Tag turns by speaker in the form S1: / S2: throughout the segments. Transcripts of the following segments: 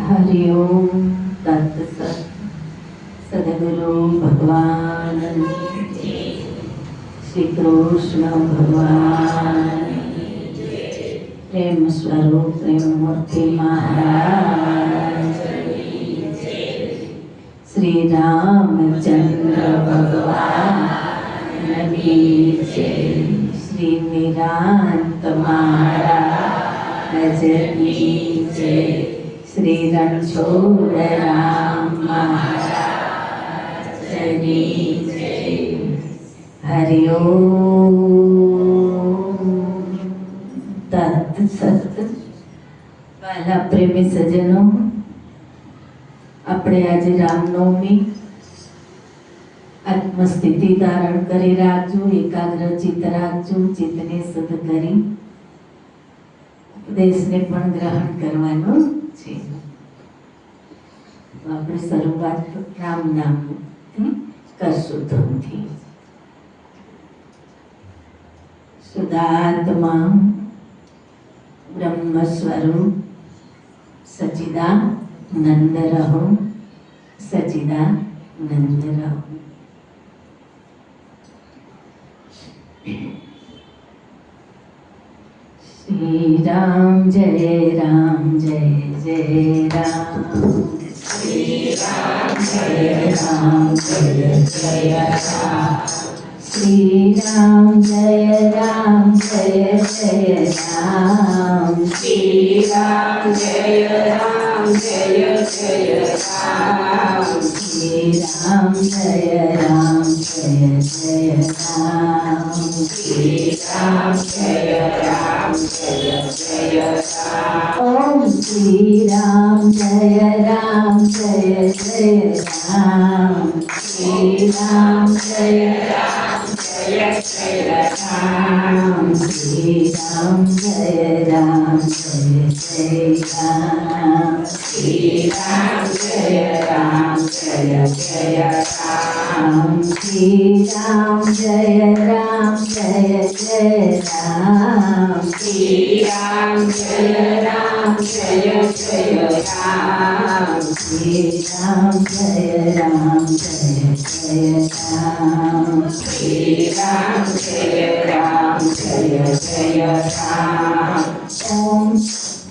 S1: हरि ओम तत्सत। सदगुरु भगवान श्री कृष्ण भगवान प्रेम स्वरूप प्रेम मूर्ति महाराज श्री रामचंद्र भगवान की जय। श्री निरांत महाराज की जय। श्री रणछोड़ राम महाराज की जय। हरि ओम तत्सत। वाला प्रेमी सज्जनों, આપણે આજે રામનવમી આત્મસ્થિતિ ધારણ કરી રાખજો, એકાગ્ર ચિત્ત રાખજો, ચિત્તને સદ કરી ઉપદેશને પણ ગ્રહણ કરવાનું છે. આપણે શરૂઆત રામ નામથી કરશું. ધૂમથી શુદ્ધાત્મા બ્રહ્મ સ્વરૂપ सच्चिदानंद रहो, सच्चिदानंद रहो। श्री राम जय राम जय जय राम। श्री राम जय राम जय जय राम। श्री राम जय राम जय जय राम। श्री राम जय राम जय जय राम। श्री राम जय राम जय जय राम। श्री राम जय राम जय जय राम। ओम श्री राम जय राम जय जय राम। श्री राम जय राम जय जय राम। श्री राम जय राम जय जय राम। श्री राम जय राम जय जय राम। श्री राम जय राम जय जय राम। श्री राम जय राम जय जय राम। श्री राम जय राम जय जय राम। श्री राम जय राम जय जय राम। ओम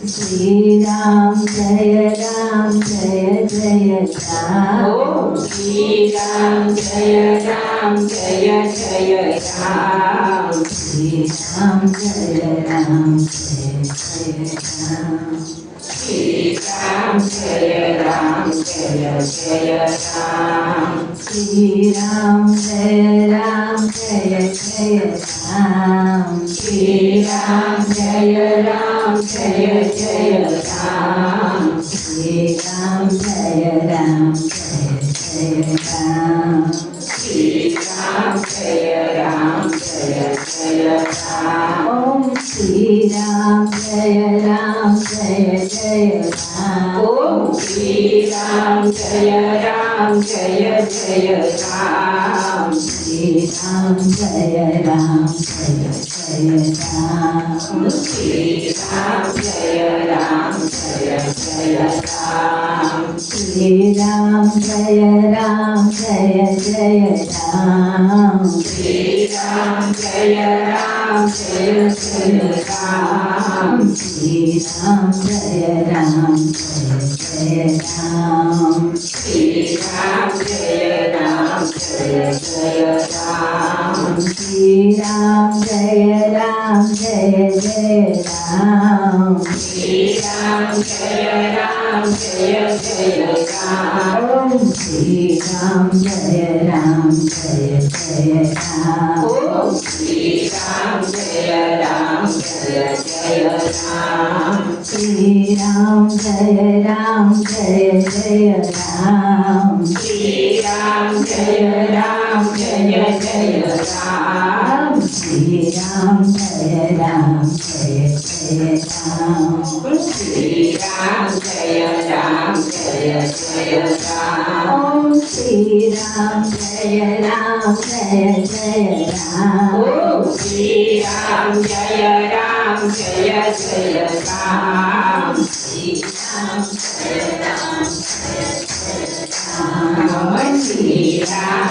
S1: श्री राम जय राम जय जय राम। ओम श्री राम जय राम जय जय राम। श्री राम जय राम जय जय राम। श्री राम जय राम जय जय राम। श्री राम जय राम जय जय राम। श्री राम जय राम जय जय राम। श्री राम जय राम जय जय राम। श्री राम जय राम जय जय राम। ओम श्री राम जय राम जय जय राम। ओम श्री राम जय राम जय जय राम। श्री राम जय राम जय जय राम। श्री राम जय राम जय जय राम। श्री राम जय राम जय जय राम। श्री राम जय राम जय जय राम। श्री राम जय राम जय जय राम। श्री राम जय राम जय जय राम। श्री राम जय राम जय जय राम। श्री राम जय राम जय जय राम। ओम श्री राम जय राम जय जय राम। ओम श्री राम जय राम जय जय राम। श्री राम जय राम जय जय राम। श्री राम जय राम जय जय राम। श्री राम जय राम जय जय राम। श्री राम जय राम जय जय राम। ओम श्री राम जय राम जय जय राम। ओम श्री राम जय राम जय जय राम। श्री राम जय राम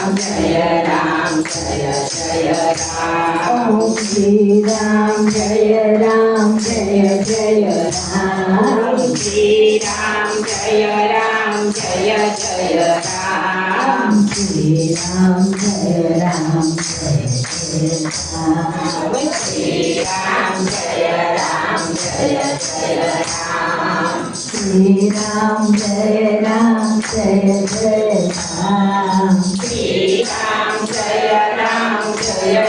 S2: राम जय राम
S1: ओम श्री राम जय राम जय जय राम
S2: श्री राम जय राम जय राम
S1: श्री राम जय राम जय जय राम
S2: श्री राम जय राम जय राम
S1: श्री राम जय राम जय जय राम
S2: श्री राम जय राम जय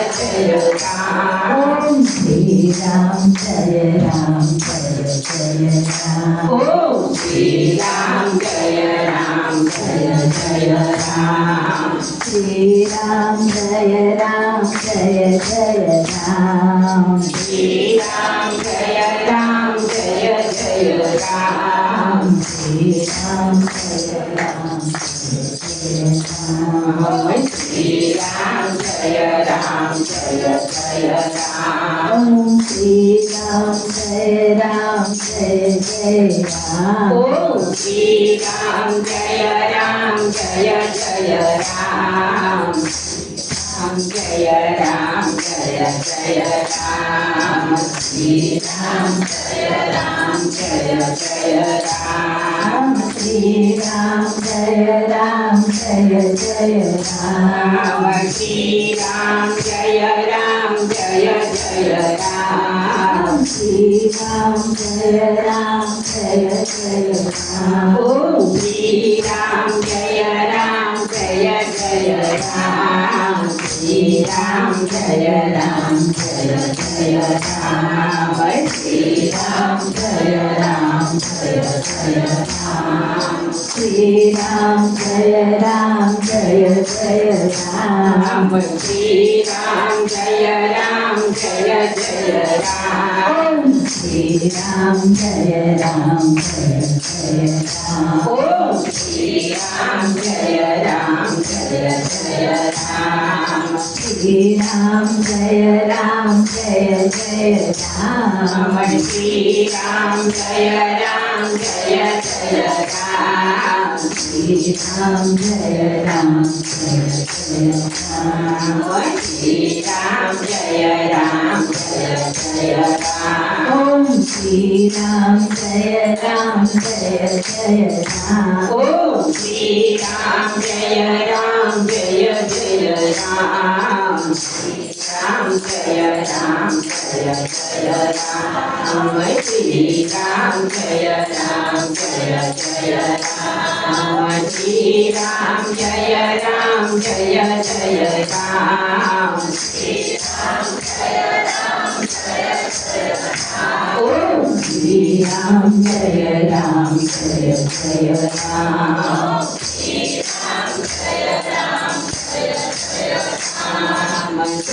S2: राम
S1: ओम श्री राम जय राम जय जय राम
S2: ओम श्री राम जय राम जय राम
S1: श्री राम जय राम जय जय राम
S2: श्री राम जय राम जय राम
S1: श्री राम जय राम जय राम
S2: श्री राम जय राम जय राम
S1: ओम श्री राम जय राम जय जय राम
S2: ओम श्री राम जय राम जय राम राम जय राम जय राम श्री राम जय राम जय राम
S1: श्री राम जय राम जय जय राम
S2: श्री राम जय राम जय राम
S1: श्री राम जय राम जय जय राम
S2: ओम श्री राम जय राम जय राम श्री राम जय राम जय राम श्री राम जय राम जय राम
S1: श्री राम जय राम जय जय राम
S2: श्री राम जय राम जय राम
S1: ओम श्री राम जय राम जय जय राम
S2: ओम श्री राम जय राम जय राम
S1: श्री राम जय राम जय जय राम
S2: श्री राम जय राम जय राम
S1: श्री राम जय राम जय जय राम
S2: श्री राम जय राम जय राम
S1: ओम श्री राम जय राम जय जय राम
S2: ओम श्री राम जय राम जय राम श्री राम जय राम जय राम श्री राम जय राम जय राम श्री राम जय राम जय राम श्री राम जय राम जय राम ओम
S1: श्री राम जय राम जय जय राम
S2: श्री राम जय राम जय राम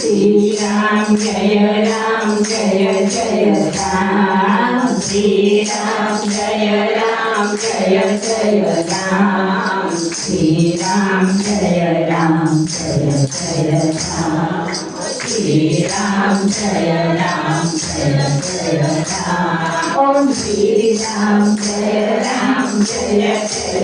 S1: श्री राम जय राम जय राम
S2: श्री राम जय राम जय राम
S1: श्री राम जय राम जय राम
S2: श्री राम जय राम जय राम
S1: ओम श्री राम जय राम
S2: जय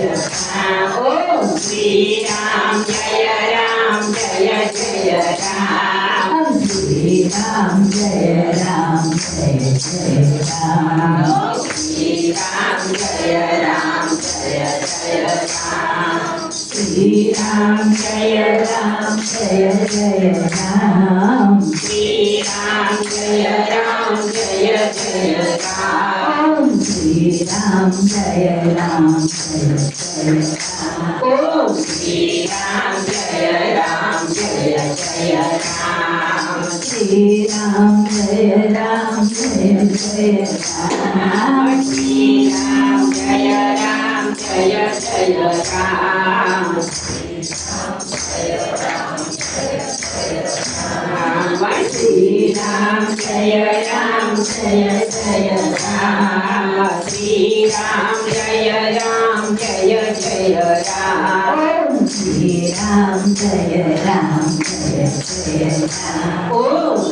S2: राम ओम श्री राम जय राम जय राम
S1: ओम श्री राम जय राम जय राम
S2: श्री राम जय राम जय राम
S1: श्री राम जय राम जय राम
S2: श्री राम जय राम जय राम
S1: ओम श्री राम जय राम जय राम
S2: ओम श्री राम जय राम जय राम
S1: श्री राम जय राम जय राम
S2: श्री राम जय राम जय राम श्री राम जय राम जय राम श्री राम जय राम जय राम
S1: ओम श्री राम जय राम जय राम
S2: ओम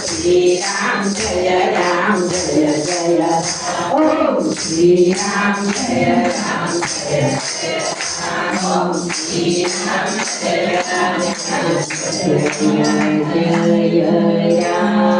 S2: Shri Ram Jaya Ram Jaya Jaya Om Shri Ram Jaya Ram Jaya Jaya Om Shri Ram Jaya Ram Jaya Jaya Ram